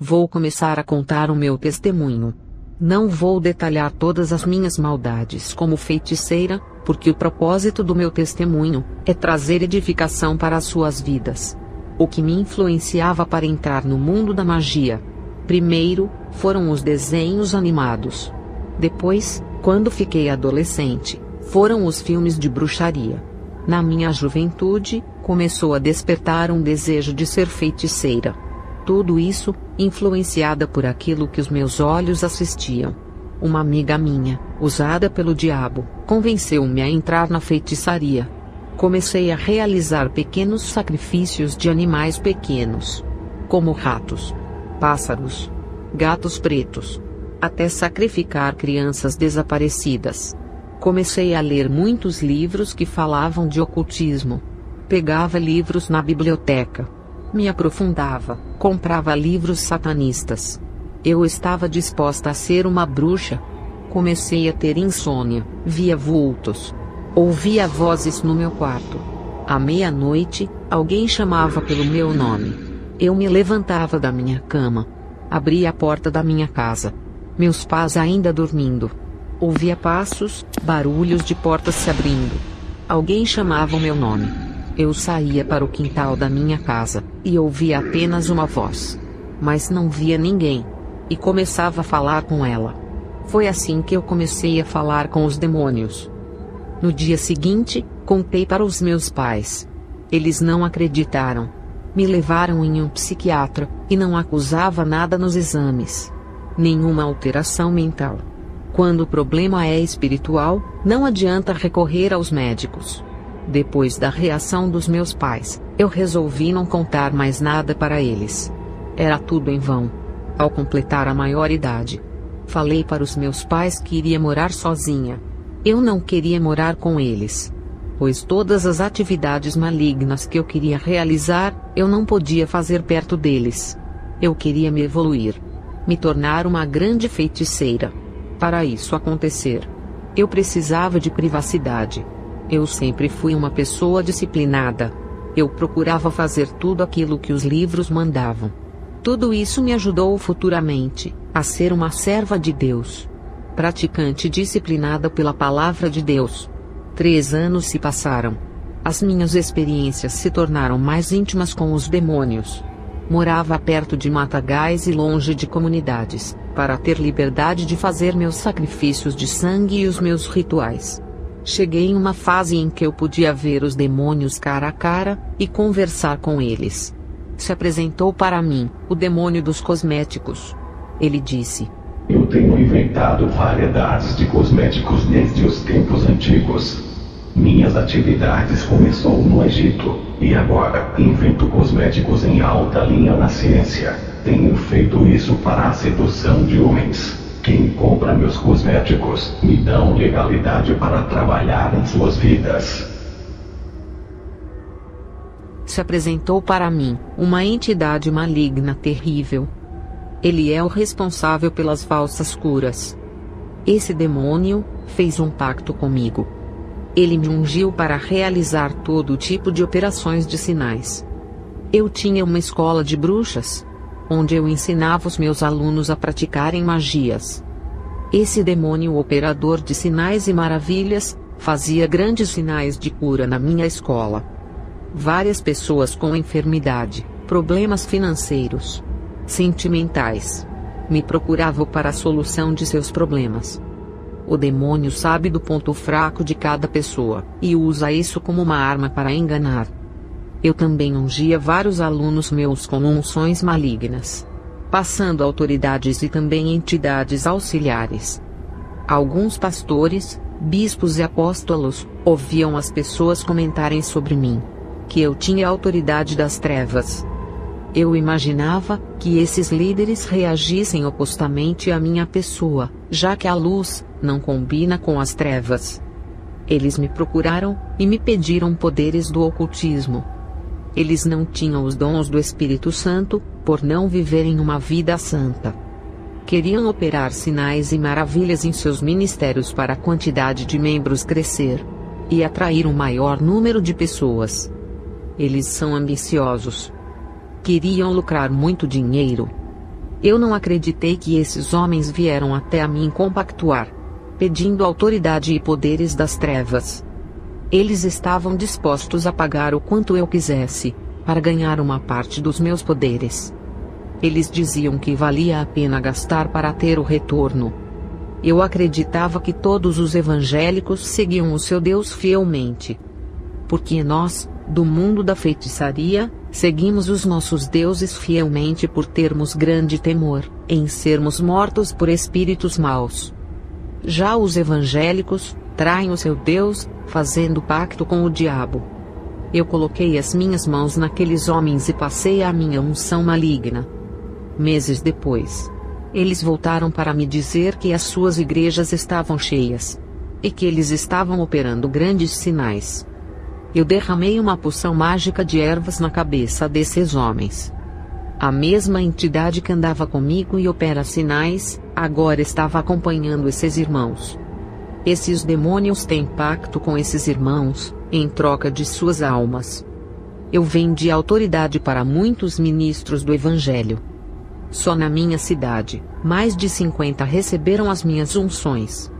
Vou começar a contar o meu testemunho. Não vou detalhar todas as minhas maldades como feiticeira, porque o propósito do meu testemunho é trazer edificação para as suas vidas. O que me influenciava para entrar no mundo da magia? Primeiro, foram os desenhos animados. Depois, quando fiquei adolescente, foram os filmes de bruxaria. Na minha juventude, começou a despertar um desejo de ser feiticeira. Tudo isso, influenciada por aquilo que os meus olhos assistiam. Uma amiga minha, usada pelo diabo, convenceu-me a entrar na feitiçaria. Comecei a realizar pequenos sacrifícios de animais pequenos, como ratos, pássaros, gatos pretos, até sacrificar crianças desaparecidas. Comecei a ler muitos livros que falavam de ocultismo. Pegava livros na biblioteca. Me aprofundava, comprava livros satanistas. Eu estava disposta a ser uma bruxa. Comecei a ter insônia, via vultos. Ouvia vozes no meu quarto. À meia-noite, alguém chamava pelo meu nome. Eu me levantava da minha cama. Abria a porta da minha casa. Meus pais ainda dormindo. Ouvia passos, barulhos de portas se abrindo. Alguém chamava o meu nome. Eu saía para o quintal da minha casa, e ouvia apenas uma voz. Mas não via ninguém. E começava a falar com ela. Foi assim que eu comecei a falar com os demônios. No dia seguinte, contei para os meus pais. Eles não acreditaram. Me levaram em um psiquiatra, e não acusava nada nos exames. Nenhuma alteração mental. Quando o problema é espiritual, não adianta recorrer aos médicos. Depois da reação dos meus pais, eu resolvi não contar mais nada para eles. Era tudo em vão. Ao completar a maioridade, falei para os meus pais que iria morar sozinha. Eu não queria morar com eles, pois todas as atividades malignas que eu queria realizar, eu não podia fazer perto deles. Eu queria me evoluir, me tornar uma grande feiticeira. Para isso acontecer, eu precisava de privacidade. Eu sempre fui uma pessoa disciplinada. Eu procurava fazer tudo aquilo que os livros mandavam. Tudo isso me ajudou futuramente a ser uma serva de Deus, praticante disciplinada pela palavra de Deus. 3 anos se passaram. As minhas experiências se tornaram mais íntimas com os demônios. Morava perto de matagais e longe de comunidades, para ter liberdade de fazer meus sacrifícios de sangue e os meus rituais. Cheguei em uma fase em que eu podia ver os demônios cara a cara, e conversar com eles. Se apresentou para mim, o demônio dos cosméticos. Ele disse: Eu tenho inventado variedades de cosméticos desde os tempos antigos. Minhas atividades começou no Egito, e agora invento cosméticos em alta linha na ciência. Tenho feito isso para a sedução de homens. Quem compra meus cosméticos, me dão legalidade para trabalhar em suas vidas. Se apresentou para mim, uma entidade maligna terrível. Ele é o responsável pelas falsas curas. Esse demônio fez um pacto comigo. Ele me ungiu para realizar todo tipo de operações de sinais. Eu tinha uma escola de bruxas, onde eu ensinava os meus alunos a praticarem magias. Esse demônio operador de sinais e maravilhas, fazia grandes sinais de cura na minha escola. Várias pessoas com enfermidade, problemas financeiros, sentimentais, me procuravam para a solução de seus problemas. O demônio sabe do ponto fraco de cada pessoa, e usa isso como uma arma para enganar. Eu também ungia vários alunos meus com unções malignas, passando autoridades e também entidades auxiliares. Alguns pastores, bispos e apóstolos, ouviam as pessoas comentarem sobre mim, que eu tinha autoridade das trevas. Eu imaginava que esses líderes reagissem opostamente à minha pessoa, já que a luz não combina com as trevas. Eles me procuraram e me pediram poderes do ocultismo. Eles não tinham os dons do Espírito Santo, por não viverem uma vida santa. Queriam operar sinais e maravilhas em seus ministérios para a quantidade de membros crescer e atrair um maior número de pessoas. Eles são ambiciosos. Queriam lucrar muito dinheiro. Eu não acreditei que esses homens vieram até a mim compactuar, pedindo autoridade e poderes das trevas. Eles estavam dispostos a pagar o quanto eu quisesse, para ganhar uma parte dos meus poderes. Eles diziam que valia a pena gastar para ter o retorno. Eu acreditava que todos os evangélicos seguiam o seu Deus fielmente. Porque nós, do mundo da feitiçaria, seguimos os nossos deuses fielmente por termos grande temor em sermos mortos por espíritos maus. Já os evangélicos traem o seu Deus, fazendo pacto com o diabo. Eu coloquei as minhas mãos naqueles homens e passei a minha unção maligna. Meses depois, eles voltaram para me dizer que as suas igrejas estavam cheias, e que eles estavam operando grandes sinais. Eu derramei uma poção mágica de ervas na cabeça desses homens. A mesma entidade que andava comigo e opera sinais, agora estava acompanhando esses irmãos. Esses demônios têm pacto com esses irmãos, em troca de suas almas. Eu vendi autoridade para muitos ministros do Evangelho. Só na minha cidade, mais de 50 receberam as minhas unções.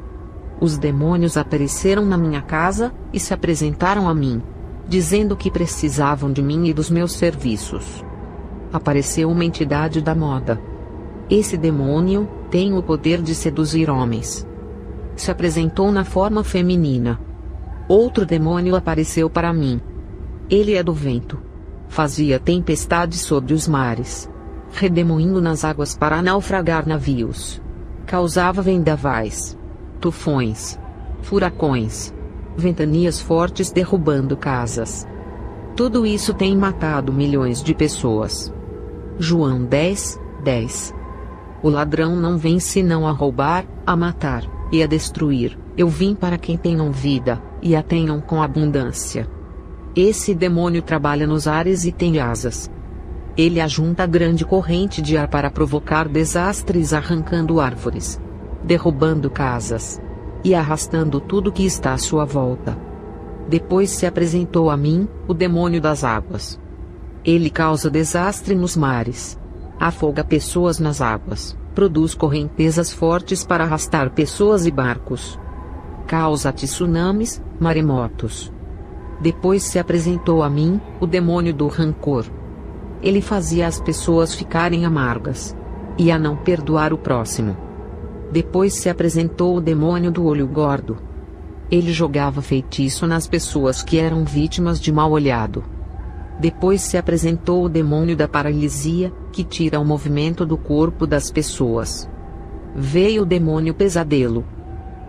Os demônios apareceram na minha casa, e se apresentaram a mim, dizendo que precisavam de mim e dos meus serviços. Apareceu uma entidade da moda. Esse demônio tem o poder de seduzir homens. Se apresentou na forma feminina. Outro demônio apareceu para mim. Ele é do vento. Fazia tempestade sobre os mares, redemoinho nas águas para naufragar navios. Causava vendavais, tufões, furacões, ventanias fortes derrubando casas. Tudo isso tem matado milhões de pessoas. João 10:10. O ladrão não vem senão a roubar, a matar e a destruir. Eu vim para que tenham vida, e a tenham com abundância. Esse demônio trabalha nos ares e tem asas. Ele ajunta grande corrente de ar para provocar desastres, arrancando árvores, derrubando casas e arrastando tudo que está à sua volta. Depois se apresentou a mim, o demônio das águas. Ele causa desastre nos mares, afoga pessoas nas águas, produz correntezas fortes para arrastar pessoas e barcos, causa tsunamis, maremotos. Depois se apresentou a mim, o demônio do rancor. Ele fazia as pessoas ficarem amargas e a não perdoar o próximo. Depois se apresentou o demônio do olho gordo. Ele jogava feitiço nas pessoas que eram vítimas de mal olhado. Depois se apresentou o demônio da paralisia, que tira o movimento do corpo das pessoas. Veio o demônio pesadelo.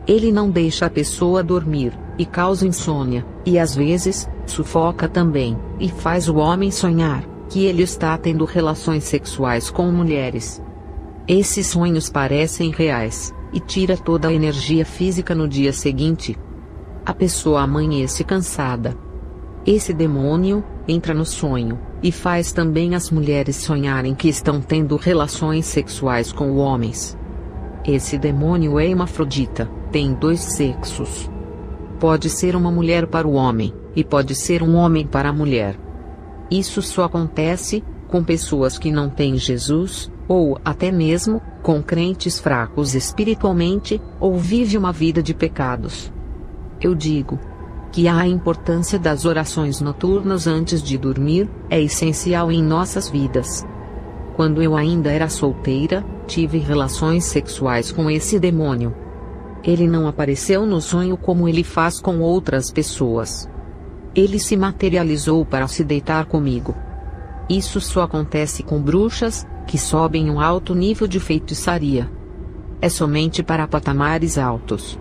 Ele não deixa a pessoa dormir, e causa insônia, e às vezes, sufoca também, e faz o homem sonhar que ele está tendo relações sexuais com mulheres. Esses sonhos parecem reais, e tira toda a energia física no dia seguinte. A pessoa amanhece cansada. Esse demônio entra no sonho, e faz também as mulheres sonharem que estão tendo relações sexuais com homens. Esse demônio é hermafrodita, tem 2 sexos. Pode ser uma mulher para o homem, e pode ser um homem para a mulher. Isso só acontece com pessoas que não têm Jesus, ou até mesmo com crentes fracos espiritualmente, ou vive uma vida de pecados. Eu digo que a importância das orações noturnas antes de dormir é essencial em nossas vidas. Quando eu ainda era solteira, tive relações sexuais com esse demônio. Ele não apareceu no sonho como ele faz com outras pessoas. Ele se materializou para se deitar comigo. Isso só acontece com bruxas, que sobem um alto nível de feitiçaria. É somente para patamares altos.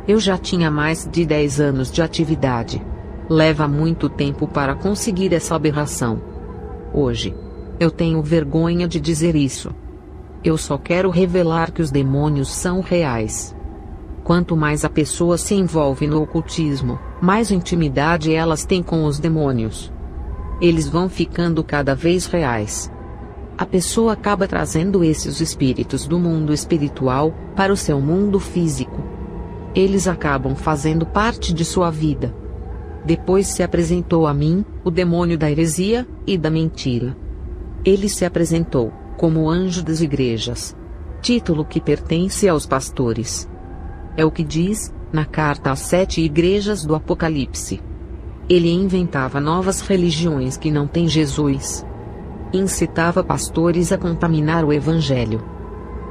Eu já tinha mais de 10 anos de atividade. Leva muito tempo para conseguir essa aberração. Hoje, eu tenho vergonha de dizer isso. Eu só quero revelar que os demônios são reais. Quanto mais a pessoa se envolve no ocultismo, mais intimidade elas têm com os demônios. Eles vão ficando cada vez reais. A pessoa acaba trazendo esses espíritos do mundo espiritual para o seu mundo físico. Eles acabam fazendo parte de sua vida. Depois se apresentou a mim, o demônio da heresia e da mentira. Ele se apresentou como anjo das igrejas. Título que pertence aos pastores. É o que diz, na carta às 7 igrejas do Apocalipse. Ele inventava novas religiões que não têm Jesus. Incitava pastores a contaminar o Evangelho.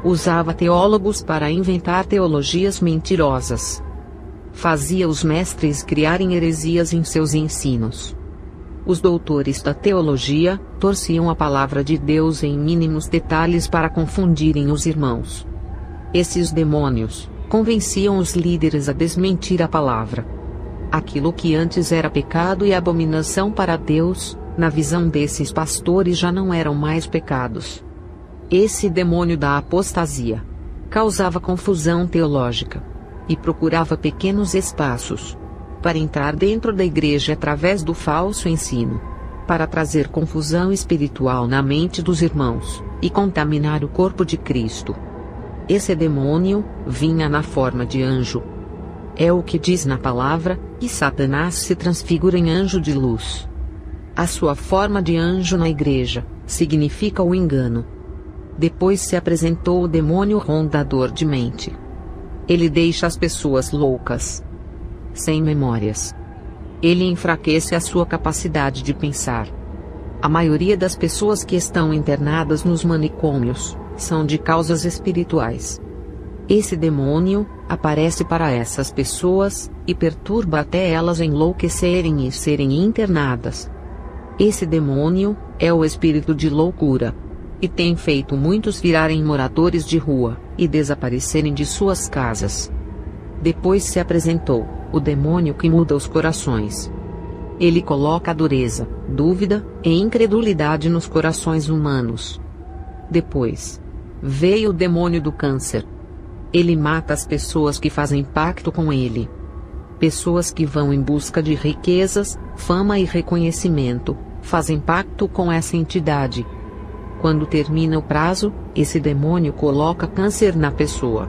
Usava teólogos para inventar teologias mentirosas. Fazia os mestres criarem heresias em seus ensinos. Os doutores da teologia torciam a palavra de Deus em mínimos detalhes para confundirem os irmãos. Esses demônios convenciam os líderes a desmentir a palavra. Aquilo que antes era pecado e abominação para Deus, na visão desses pastores já não eram mais pecados. Esse demônio da apostasia causava confusão teológica e procurava pequenos espaços para entrar dentro da igreja através do falso ensino, para trazer confusão espiritual na mente dos irmãos e contaminar o corpo de Cristo. Esse demônio vinha na forma de anjo. É o que diz na palavra, que Satanás se transfigura em anjo de luz. A sua forma de anjo na igreja significa o engano. Depois se apresentou o demônio rondador de mente. Ele deixa as pessoas loucas, sem memórias. Ele enfraquece a sua capacidade de pensar. A maioria das pessoas que estão internadas nos manicômios são de causas espirituais. Esse demônio aparece para essas pessoas e perturba até elas enlouquecerem e serem internadas. Esse demônio é o espírito de loucura, e tem feito muitos virarem moradores de rua e desaparecerem de suas casas. Depois se apresentou o demônio que muda os corações. Ele coloca dureza, dúvida e incredulidade nos corações humanos. Depois veio o demônio do câncer. Ele mata as pessoas que fazem pacto com ele. Pessoas que vão em busca de riquezas, fama e reconhecimento, fazem pacto com essa entidade. Quando termina o prazo, esse demônio coloca câncer na pessoa.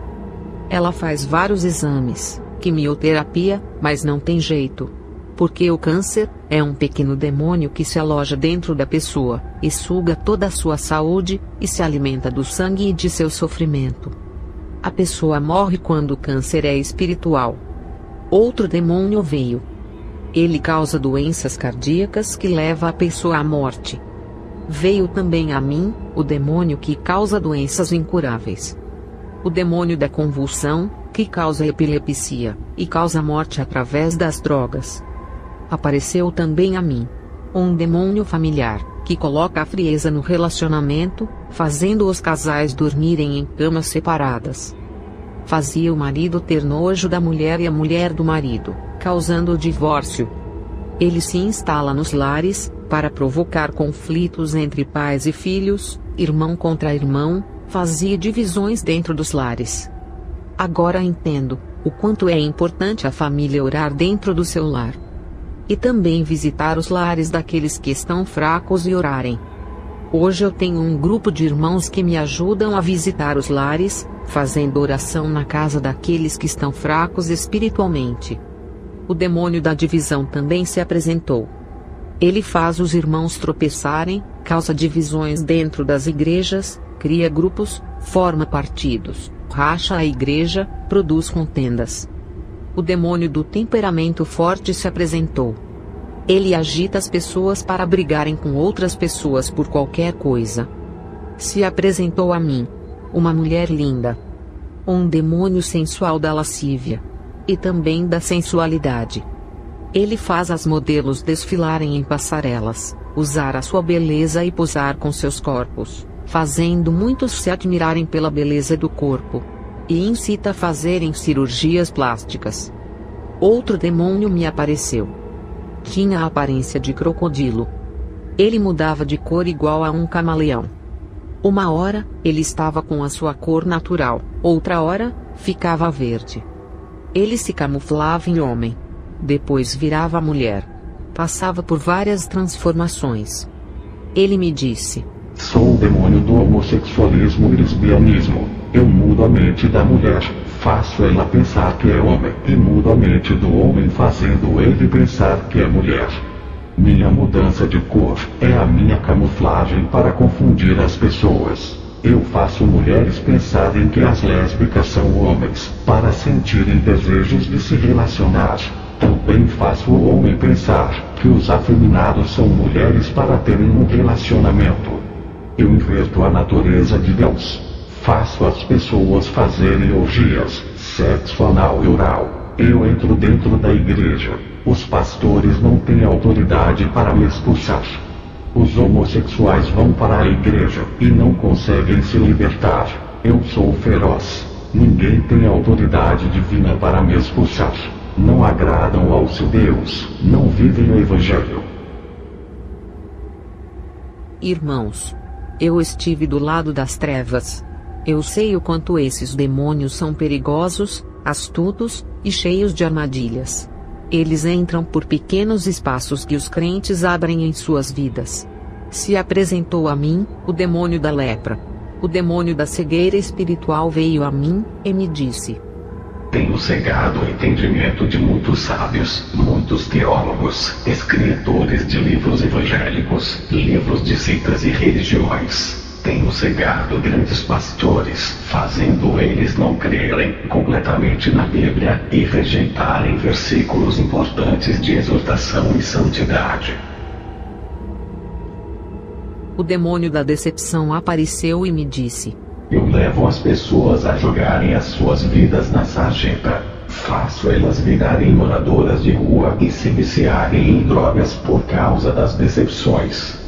Ela faz vários exames, quimioterapia, mas não tem jeito. Porque o câncer é um pequeno demônio que se aloja dentro da pessoa, e suga toda a sua saúde, e se alimenta do sangue e de seu sofrimento. A pessoa morre quando o câncer é espiritual. Outro demônio veio. Ele causa doenças cardíacas que leva a pessoa à morte. Veio também a mim, o demônio que causa doenças incuráveis. O demônio da convulsão, que causa epilepsia, e causa morte através das drogas. Apareceu também a mim um demônio familiar, que coloca a frieza no relacionamento, fazendo os casais dormirem em camas separadas. Fazia o marido ter nojo da mulher e a mulher do marido, causando o divórcio. Ele se instala nos lares, para provocar conflitos entre pais e filhos, irmão contra irmão, fazia divisões dentro dos lares. Agora entendo o quanto é importante a família orar dentro do seu lar. E também visitar os lares daqueles que estão fracos e orarem. Hoje eu tenho um grupo de irmãos que me ajudam a visitar os lares, fazendo oração na casa daqueles que estão fracos espiritualmente. O demônio da divisão também se apresentou. Ele faz os irmãos tropeçarem, causa divisões dentro das igrejas, cria grupos, forma partidos, racha a igreja, produz contendas. O demônio do temperamento forte se apresentou. Ele agita as pessoas para brigarem com outras pessoas por qualquer coisa. Se apresentou a mim uma mulher linda. Um demônio sensual da lascívia. E também da sensualidade. Ele faz as modelos desfilarem em passarelas, usar a sua beleza e posar com seus corpos, fazendo muitos se admirarem pela beleza do corpo. E incita a fazerem cirurgias plásticas. Outro demônio me apareceu. Tinha a aparência de crocodilo. Ele mudava de cor igual a um camaleão. Uma hora, ele estava com a sua cor natural, outra hora, ficava verde. Ele se camuflava em homem. Depois virava mulher. Passava por várias transformações. Ele me disse: sou o demônio do homossexualismo e lesbianismo. Eu mudo a mente da mulher, faço ela pensar que é homem, e mudo a mente do homem fazendo ele pensar que é mulher. Minha mudança de cor é a minha camuflagem para confundir as pessoas. Eu faço mulheres pensarem que as lésbicas são homens, para sentirem desejos de se relacionar. Também faço o homem pensar que os afeminados são mulheres para terem um relacionamento. Eu inverto a natureza de Deus. Faço as pessoas fazerem orgias, sexo anal e oral. Eu entro dentro da igreja. Os pastores não têm autoridade para me expulsar. Os homossexuais vão para a igreja e não conseguem se libertar. Eu sou feroz. Ninguém tem autoridade divina para me expulsar. Não agradam ao seu Deus. Não vivem o Evangelho. Irmãos, eu estive do lado das trevas. Eu sei o quanto esses demônios são perigosos, astutos e cheios de armadilhas. Eles entram por pequenos espaços que os crentes abrem em suas vidas. Se apresentou a mim, o demônio da lepra. O demônio da cegueira espiritual veio a mim, e me disse: Tenho cegado o entendimento de muitos sábios, muitos teólogos, escritores de livros evangélicos, livros de seitas e religiões. Tenho cegado grandes pastores, fazendo eles não crerem completamente na Bíblia e rejeitarem versículos importantes de exortação e santidade. O demônio da decepção apareceu e me disse: Eu levo as pessoas a jogarem as suas vidas na sarjeta. Faço elas virarem moradoras de rua e se viciarem em drogas por causa das decepções.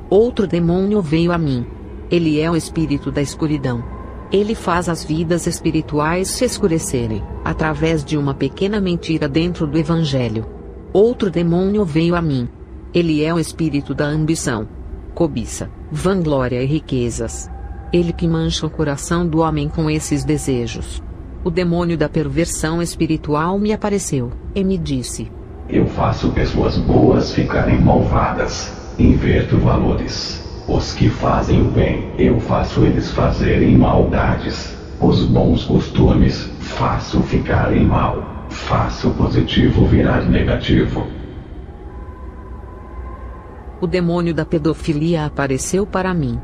Outro demônio veio a mim. Ele é o espírito da escuridão. Ele faz as vidas espirituais se escurecerem, através de uma pequena mentira dentro do Evangelho. Outro demônio veio a mim. Ele é o espírito da ambição, cobiça, vanglória e riquezas. Ele que mancha o coração do homem com esses desejos. O demônio da perversão espiritual me apareceu, e me disse: Eu faço pessoas boas ficarem malvadas. Inverto valores. Os que fazem o bem, eu faço eles fazerem maldades. Os bons costumes, faço ficarem mal. Faço o positivo virar negativo. O demônio da pedofilia apareceu para mim.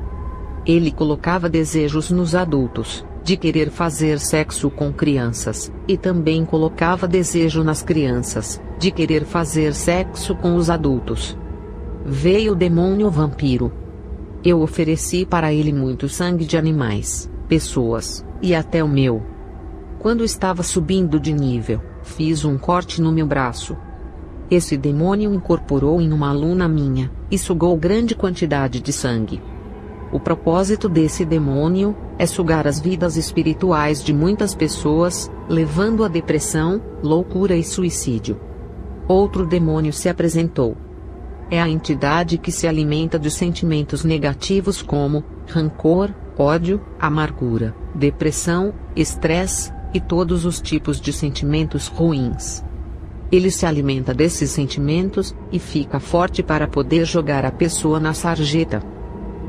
Ele colocava desejos nos adultos, de querer fazer sexo com crianças, e também colocava desejo nas crianças, de querer fazer sexo com os adultos. Veio o demônio vampiro. Eu ofereci para ele muito sangue de animais, pessoas, e até o meu. Quando estava subindo de nível, fiz um corte no meu braço. Esse demônio incorporou em uma aluna minha, e sugou grande quantidade de sangue. O propósito desse demônio é sugar as vidas espirituais de muitas pessoas, levando a depressão, loucura e suicídio. Outro demônio se apresentou. É a entidade que se alimenta de sentimentos negativos como rancor, ódio, amargura, depressão, estresse e todos os tipos de sentimentos ruins. Ele se alimenta desses sentimentos e fica forte para poder jogar a pessoa na sarjeta.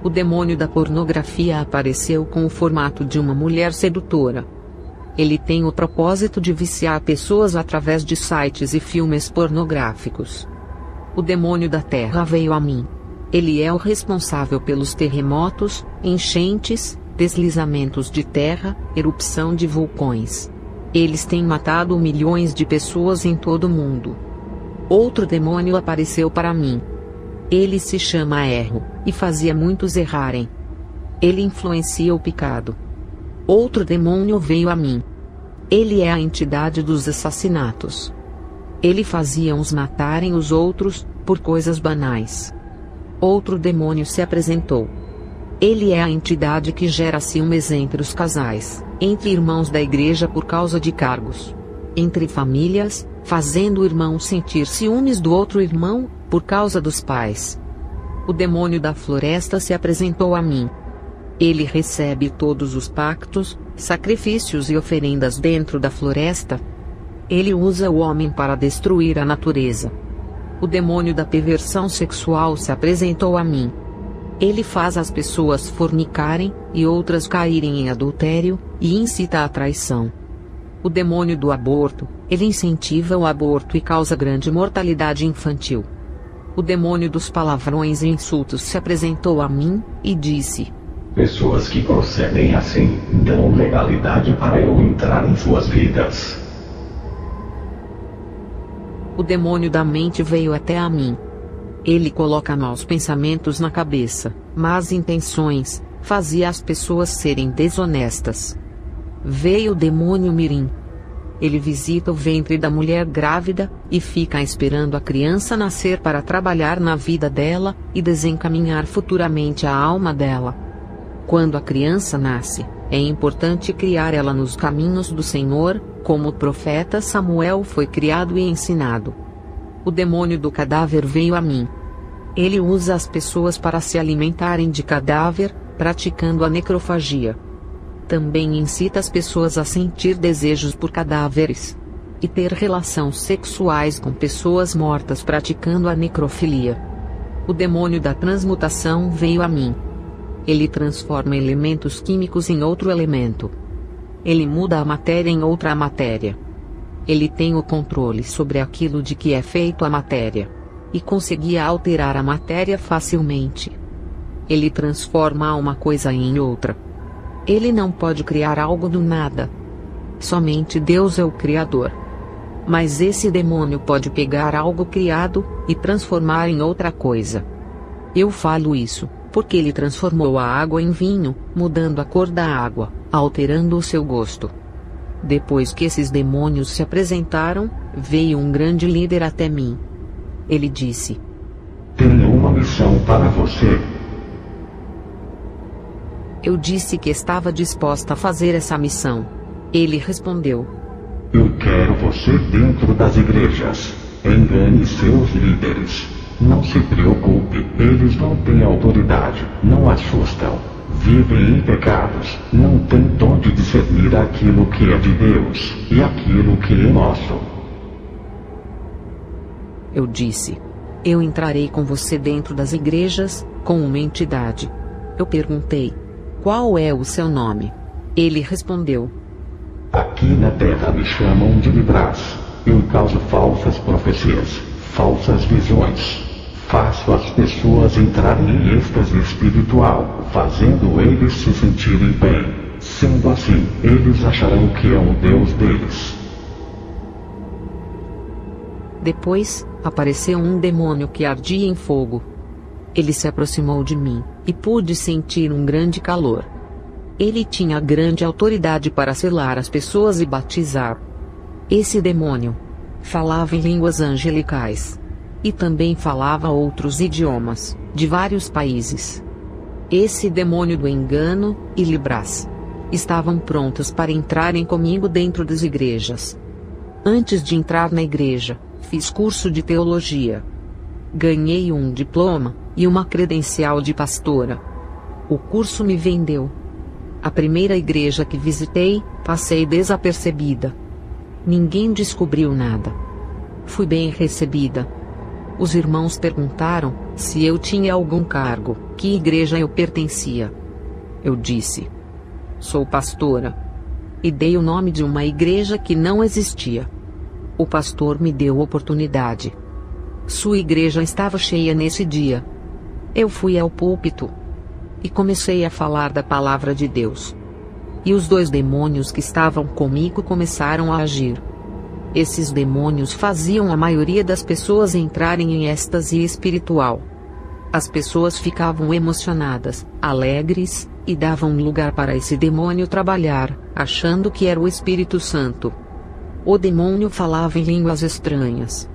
O demônio da pornografia apareceu com o formato de uma mulher sedutora. Ele tem o propósito de viciar pessoas através de sites e filmes pornográficos. O demônio da terra veio a mim. Ele é o responsável pelos terremotos, enchentes, deslizamentos de terra, erupção de vulcões. Eles têm matado milhões de pessoas em todo o mundo. Outro demônio apareceu para mim. Ele se chama Erro, e fazia muitos errarem. Ele influencia o pecado. Outro demônio veio a mim. Ele é a entidade dos assassinatos. Ele fazia uns matarem os outros, por coisas banais. Outro demônio se apresentou. Ele é a entidade que gera ciúmes entre os casais, entre irmãos da igreja por causa de cargos, entre famílias, fazendo o irmão sentir ciúmes do outro irmão, por causa dos pais. O demônio da floresta se apresentou a mim. Ele recebe todos os pactos, sacrifícios e oferendas dentro da floresta. Ele usa o homem para destruir a natureza. O demônio da perversão sexual se apresentou a mim. Ele faz as pessoas fornicarem, e outras caírem em adultério, e incita a traição. O demônio do aborto, ele incentiva o aborto e causa grande mortalidade infantil. O demônio dos palavrões e insultos se apresentou a mim, e disse: pessoas que procedem assim, dão legalidade para eu entrar em suas vidas. O demônio da mente veio até a mim. Ele coloca maus pensamentos na cabeça, más intenções, fazia as pessoas serem desonestas. Veio o demônio mirim. Ele visita o ventre da mulher grávida, e fica esperando a criança nascer para trabalhar na vida dela, e desencaminhar futuramente a alma dela. Quando a criança nasce, é importante criar ela nos caminhos do Senhor, como o profeta Samuel foi criado e ensinado. O demônio do cadáver veio a mim. Ele usa as pessoas para se alimentarem de cadáver, praticando a necrofagia. Também incita as pessoas a sentir desejos por cadáveres e ter relações sexuais com pessoas mortas, praticando a necrofilia. O demônio da transmutação veio a mim. Ele transforma elementos químicos em outro elemento. Ele muda a matéria em outra matéria. Ele tem o controle sobre aquilo de que é feito a matéria, e conseguia alterar a matéria facilmente. Ele transforma uma coisa em outra. Ele não pode criar algo do nada. Somente Deus é o Criador. Mas esse demônio pode pegar algo criado e transformar em outra coisa. Eu falo isso porque ele transformou a água em vinho, mudando a cor da água, alterando o seu gosto. Depois que esses demônios se apresentaram, veio um grande líder até mim. Ele disse: tenho uma missão para você. Eu disse que estava disposta a fazer essa missão. Ele respondeu: eu quero você dentro das igrejas. Engane seus líderes. Não se preocupe, eles não têm autoridade, não assustam. Vivem em pecados, não têm dom de discernir aquilo que é de Deus e aquilo que é nosso. Eu disse: eu entrarei com você dentro das igrejas, com uma entidade. Eu perguntei: qual é o seu nome? Ele respondeu: aqui na terra me chamam de Libras. Eu causo falsas profecias, falsas visões. Faço as pessoas entrarem em êxtase espiritual, fazendo eles se sentirem bem. Sendo assim, eles acharão que é um Deus deles. Depois, apareceu um demônio que ardia em fogo. Ele se aproximou de mim, e pude sentir um grande calor. Ele tinha grande autoridade para selar as pessoas e batizar. Esse demônio falava em línguas angelicais. E também falava outros idiomas, de vários países. Esse demônio do engano e Libras estavam prontos para entrarem comigo dentro das igrejas. Antes de entrar na igreja, fiz curso de teologia. Ganhei um diploma e uma credencial de pastora. O curso me vendeu. A primeira igreja que visitei, passei desapercebida. Ninguém descobriu nada. Fui bem recebida. Os irmãos perguntaram se eu tinha algum cargo, que igreja eu pertencia. Eu disse: sou pastora. E dei o nome de uma igreja que não existia. O pastor me deu oportunidade. Sua igreja estava cheia nesse dia. Eu fui ao púlpito e comecei a falar da palavra de Deus. E os 2 demônios que estavam comigo começaram a agir. Esses demônios faziam a maioria das pessoas entrarem em êxtase espiritual. As pessoas ficavam emocionadas, alegres, e davam lugar para esse demônio trabalhar, achando que era o Espírito Santo. O demônio falava em línguas estranhas.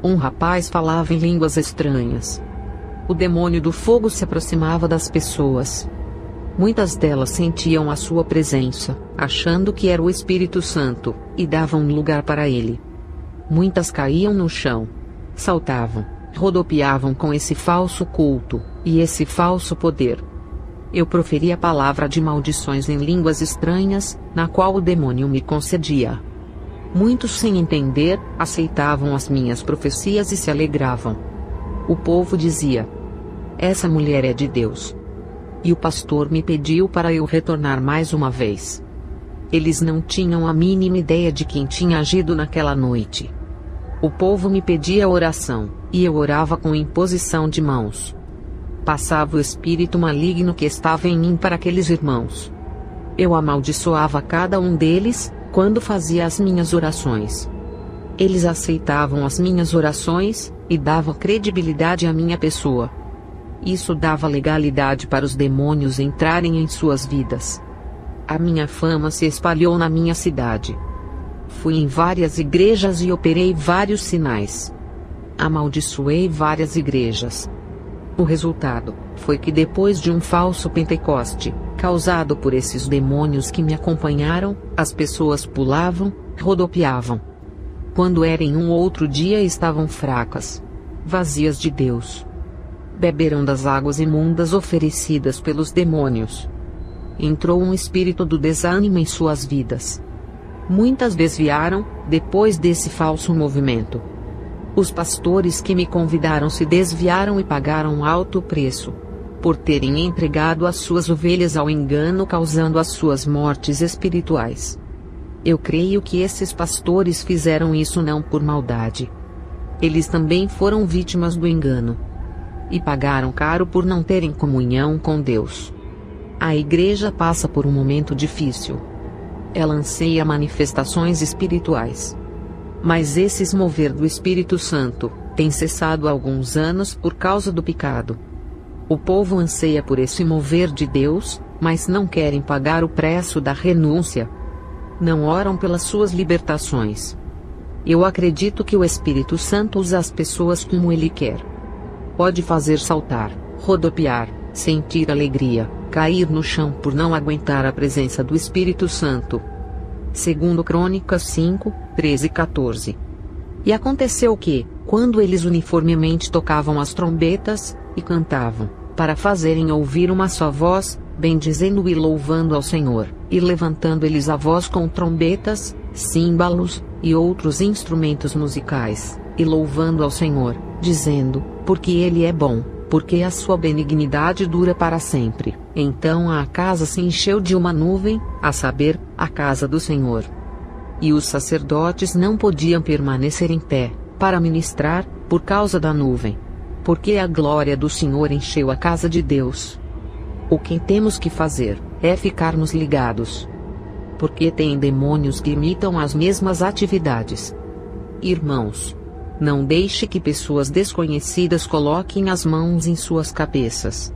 Um rapaz falava em línguas estranhas. O demônio do fogo se aproximava das pessoas. Muitas delas sentiam a sua presença, achando que era o Espírito Santo, e davam lugar para ele. Muitas caíam no chão, saltavam, rodopiavam com esse falso culto, e esse falso poder. Eu proferia a palavra de maldições em línguas estranhas, na qual o demônio me concedia. Muitos, sem entender, aceitavam as minhas profecias e se alegravam. O povo dizia: essa mulher é de Deus. E o pastor me pediu para eu retornar mais uma vez. Eles não tinham a mínima ideia de quem tinha agido naquela noite. O povo me pedia oração, e eu orava com imposição de mãos. Passava o espírito maligno que estava em mim para aqueles irmãos. Eu amaldiçoava cada um deles, quando fazia as minhas orações. Eles aceitavam as minhas orações, e davam credibilidade à minha pessoa. Isso dava legalidade para os demônios entrarem em suas vidas. A minha fama se espalhou na minha cidade. Fui em várias igrejas e operei vários sinais. Amaldiçoei várias igrejas. O resultado foi que depois de um falso Pentecoste, causado por esses demônios que me acompanharam, as pessoas pulavam, rodopiavam. Quando era em um outro dia estavam fracas, vazias de Deus. Beberam das águas imundas oferecidas pelos demônios. Entrou um espírito do desânimo em suas vidas. Muitas desviaram, depois desse falso movimento. Os pastores que me convidaram se desviaram e pagaram alto preço, por terem entregado as suas ovelhas ao engano, causando as suas mortes espirituais. Eu creio que esses pastores fizeram isso não por maldade. Eles também foram vítimas do engano. E pagaram caro por não terem comunhão com Deus. A igreja passa por um momento difícil. Ela anseia manifestações espirituais. Mas esses mover do Espírito Santo têm cessado há alguns anos por causa do pecado. O povo anseia por esse mover de Deus, mas não querem pagar o preço da renúncia. Não oram pelas suas libertações. Eu acredito que o Espírito Santo usa as pessoas como Ele quer. Pode fazer saltar, rodopiar, sentir alegria, cair no chão por não aguentar a presença do Espírito Santo. Segundo Crônicas 5, 13 e 14. E aconteceu que, quando eles uniformemente tocavam as trombetas, e cantavam, para fazerem ouvir uma só voz, bendizendo e louvando ao Senhor, e levantando eles a voz com trombetas, símbalos, e outros instrumentos musicais, e louvando ao Senhor, dizendo, porque Ele é bom, porque a sua benignidade dura para sempre. Então a casa se encheu de uma nuvem, a saber, a casa do Senhor. E os sacerdotes não podiam permanecer em pé, para ministrar, por causa da nuvem. Porque a glória do Senhor encheu a casa de Deus. O que temos que fazer, é ficarmos ligados. Porque tem demônios que imitam as mesmas atividades. Irmãos, não deixe que pessoas desconhecidas coloquem as mãos em suas cabeças.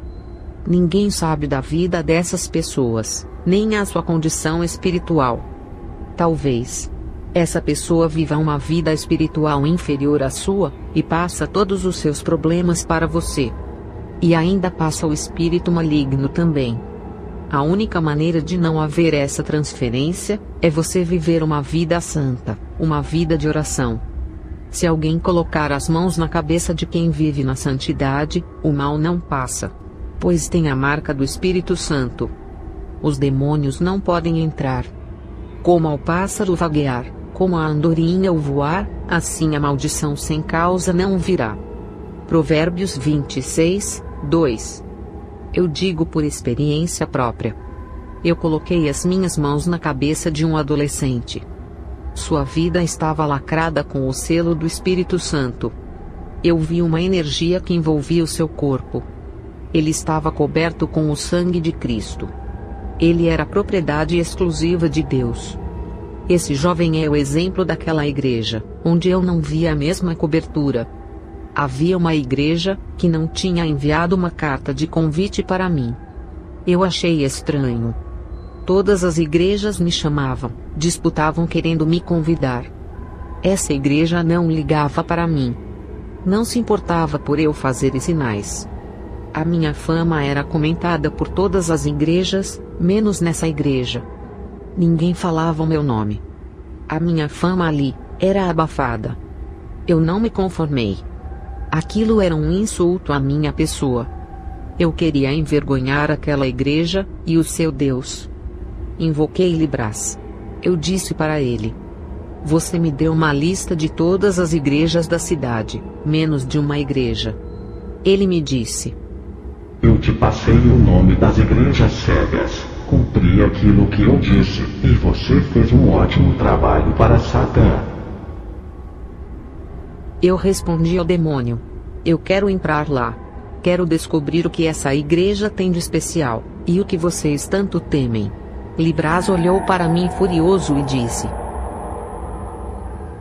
Ninguém sabe da vida dessas pessoas, nem a sua condição espiritual. Talvez essa pessoa viva uma vida espiritual inferior à sua, e passa todos os seus problemas para você. E ainda passa o espírito maligno também. A única maneira de não haver essa transferência, é você viver uma vida santa, uma vida de oração. Se alguém colocar as mãos na cabeça de quem vive na santidade, o mal não passa. Pois tem a marca do Espírito Santo. Os demônios não podem entrar. Como ao pássaro vaguear, como a andorinha ou voar, assim a maldição sem causa não virá. Provérbios 26, 2. Eu digo por experiência própria. Eu coloquei as minhas mãos na cabeça de um adolescente. Sua vida estava lacrada com o selo do Espírito Santo. Eu vi uma energia que envolvia o seu corpo. Ele estava coberto com o sangue de Cristo. Ele era propriedade exclusiva de Deus. Esse jovem é o exemplo daquela igreja, onde eu não via a mesma cobertura. Havia uma igreja, que não tinha enviado uma carta de convite para mim. Eu achei estranho. Todas as igrejas me chamavam, disputavam querendo me convidar. Essa igreja não ligava para mim. Não se importava por eu fazer sinais. A minha fama era comentada por todas as igrejas, menos nessa igreja. Ninguém falava o meu nome. A minha fama ali era abafada. Eu não me conformei. Aquilo era um insulto à minha pessoa. Eu queria envergonhar aquela igreja e o seu Deus. Invoquei Libras. Eu disse para ele: você me deu uma lista de todas as igrejas da cidade, menos de uma igreja. Ele me disse: eu te passei o nome das igrejas cegas. Cumpri aquilo que eu disse, e você fez um ótimo trabalho para Satã. Eu respondi ao demônio: eu quero entrar lá. Quero descobrir o que essa igreja tem de especial, e o que vocês tanto temem. Libras olhou para mim furioso e disse: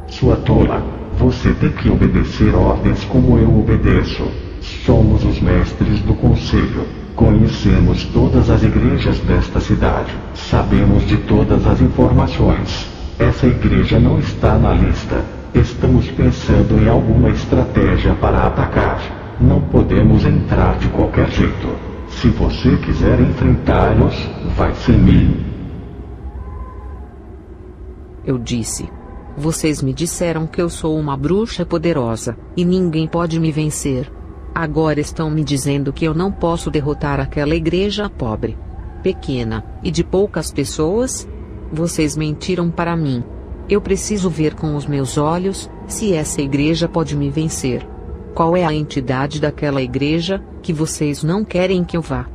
Sua tola, você tem que obedecer ordens como eu obedeço. Somos os mestres do conselho. Conhecemos todas as igrejas desta cidade. Sabemos de todas as informações. Essa igreja não está na lista. Estamos pensando em alguma estratégia para atacar. Não podemos entrar de qualquer jeito. Se você quiser enfrentá-los, vai sem mim. Eu disse: vocês me disseram que eu sou uma bruxa poderosa, e ninguém pode me vencer. Agora estão me dizendo que eu não posso derrotar aquela igreja pobre, pequena, e de poucas pessoas? Vocês mentiram para mim. Eu preciso ver com os meus olhos, se essa igreja pode me vencer. Qual é a entidade daquela igreja, que vocês não querem que eu vá?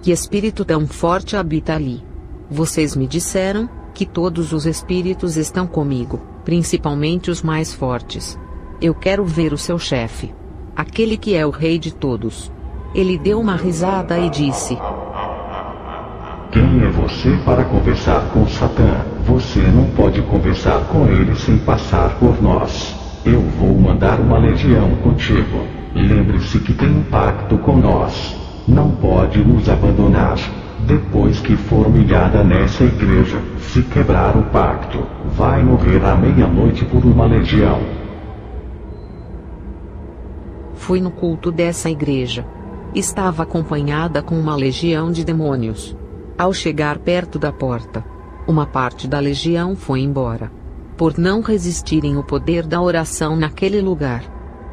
Que espírito tão forte habita ali? Vocês me disseram que todos os espíritos estão comigo, principalmente os mais fortes. Eu quero ver o seu chefe. Aquele que é o rei de todos. Ele deu uma risada e disse: Quem é você para conversar com Satã? Você não pode conversar com ele sem passar por nós. Eu vou mandar uma legião contigo. Lembre-se que tem um pacto com nós. Não pode nos abandonar. Depois que for humilhada nessa igreja, se quebrar o pacto, vai morrer à meia-noite por uma legião. Fui no culto dessa igreja. Estava acompanhada com uma legião de demônios. Ao chegar perto da porta, uma parte da legião foi embora. Por não resistirem ao poder da oração naquele lugar.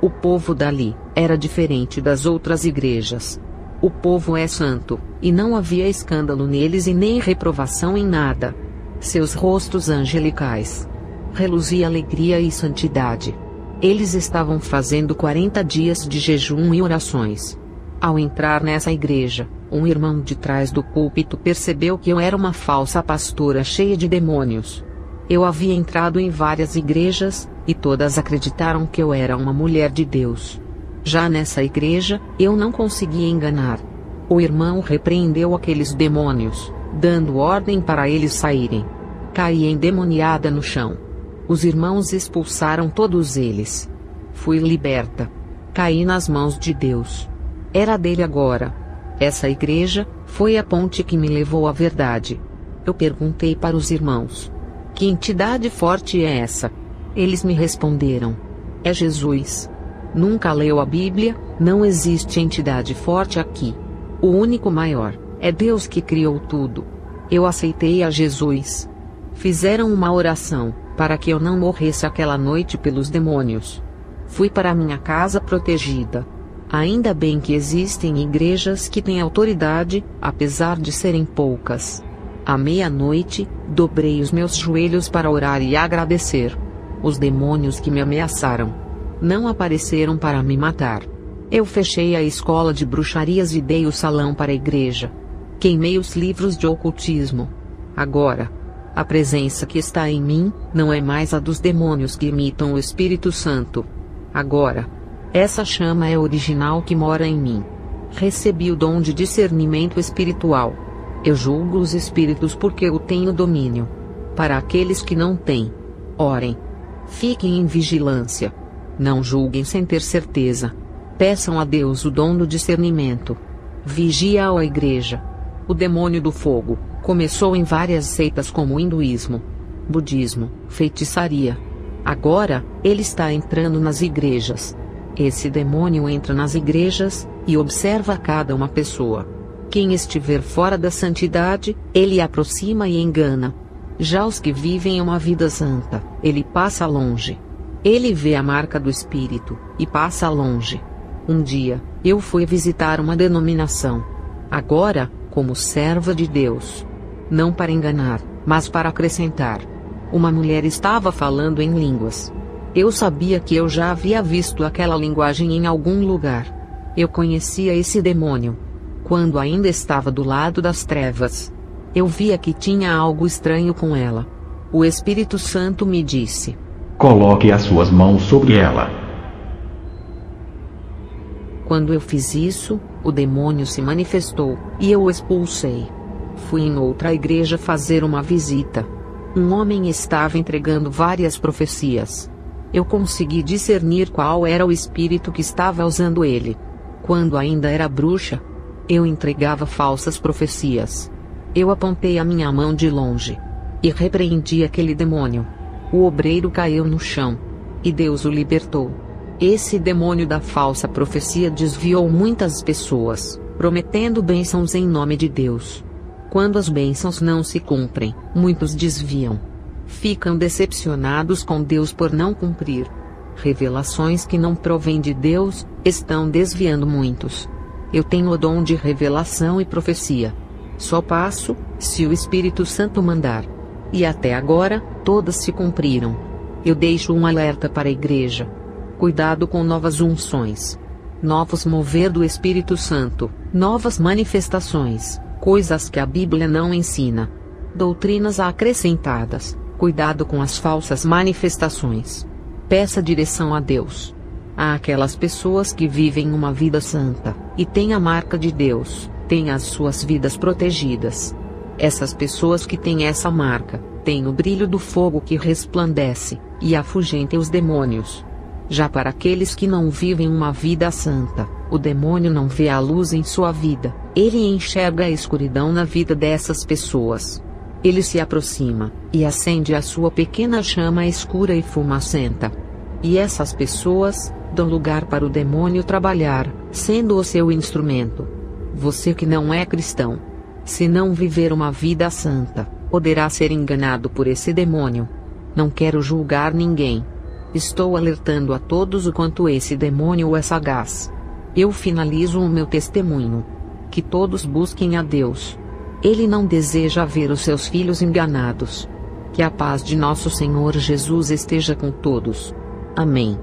O povo dali era diferente das outras igrejas. O povo é santo, e não havia escândalo neles e nem reprovação em nada. Seus rostos angelicais reluzia alegria e santidade. Eles estavam fazendo 40 dias de jejum e orações. Ao entrar nessa igreja, um irmão de trás do púlpito percebeu que eu era uma falsa pastora cheia de demônios. Eu havia entrado em várias igrejas, e todas acreditaram que eu era uma mulher de Deus. Já nessa igreja, eu não conseguia enganar. O irmão repreendeu aqueles demônios, dando ordem para eles saírem. Caí endemoniada no chão. Os irmãos expulsaram todos eles. Fui liberta. Caí nas mãos de Deus. Era dele agora. Essa igreja foi a ponte que me levou à verdade. Eu perguntei para os irmãos: que entidade forte é essa? Eles me responderam: é Jesus. Nunca leu a Bíblia? Não existe entidade forte aqui. O único maior é Deus que criou tudo. Eu aceitei a Jesus. Fizeram uma oração para que eu não morresse aquela noite pelos demônios. Fui para minha casa protegida. Ainda bem que existem igrejas que têm autoridade, apesar de serem poucas. À meia-noite, dobrei os meus joelhos para orar e agradecer. Os demônios que me ameaçaram não apareceram para me matar. Eu fechei a escola de bruxarias e dei o salão para a igreja. Queimei os livros de ocultismo. Agora, a presença que está em mim não é mais a dos demônios que imitam o Espírito Santo. Agora, essa chama é original que mora em mim. Recebi o dom de discernimento espiritual. Eu julgo os espíritos porque eu tenho domínio. Para aqueles que não têm, orem. Fiquem em vigilância. Não julguem sem ter certeza. Peçam a Deus o dom do discernimento. Vigia a igreja. O demônio do fogo começou em várias seitas como o hinduísmo, budismo, feitiçaria. Agora, ele está entrando nas igrejas. Esse demônio entra nas igrejas e observa cada uma pessoa. Quem estiver fora da santidade, ele aproxima e engana. Já os que vivem uma vida santa, ele passa longe. Ele vê a marca do Espírito e passa longe. Um dia, eu fui visitar uma denominação. Agora, como serva de Deus. Não para enganar, mas para acrescentar. Uma mulher estava falando em línguas. Eu sabia que eu já havia visto aquela linguagem em algum lugar. Eu conhecia esse demônio quando ainda estava do lado das trevas. Eu via que tinha algo estranho com ela. O Espírito Santo me disse: coloque as suas mãos sobre ela. Quando eu fiz isso, o demônio se manifestou, e eu o expulsei. Fui em outra igreja fazer uma visita. Um homem estava entregando várias profecias. Eu consegui discernir qual era o espírito que estava usando ele. Quando ainda era bruxa, eu entregava falsas profecias. Eu apontei a minha mão de longe e repreendi aquele demônio. O obreiro caiu no chão, e Deus o libertou. Esse demônio da falsa profecia desviou muitas pessoas, prometendo bênçãos em nome de Deus. Quando as bênçãos não se cumprem, muitos desviam. Ficam decepcionados com Deus por não cumprir. Revelações que não provêm de Deus estão desviando muitos. Eu tenho o dom de revelação e profecia. Só passo se o Espírito Santo mandar. E até agora, todas se cumpriram. Eu deixo um alerta para a igreja. Cuidado com novas unções. Novos mover do Espírito Santo, novas manifestações, coisas que a Bíblia não ensina. Doutrinas acrescentadas. Cuidado com as falsas manifestações. Peça direção a Deus. Há aquelas pessoas que vivem uma vida santa, e têm a marca de Deus, têm as suas vidas protegidas. Essas pessoas que têm essa marca, têm o brilho do fogo que resplandece, e afugenta os demônios. Já para aqueles que não vivem uma vida santa, o demônio não vê a luz em sua vida, ele enxerga a escuridão na vida dessas pessoas. Ele se aproxima, e acende a sua pequena chama escura e fumacenta. E essas pessoas dão lugar para o demônio trabalhar, sendo o seu instrumento. Você que não é cristão, se não viver uma vida santa, poderá ser enganado por esse demônio. Não quero julgar ninguém. Estou alertando a todos o quanto esse demônio é sagaz. Eu finalizo o meu testemunho. Que todos busquem a Deus. Ele não deseja ver os seus filhos enganados. Que a paz de nosso Senhor Jesus esteja com todos. Amém.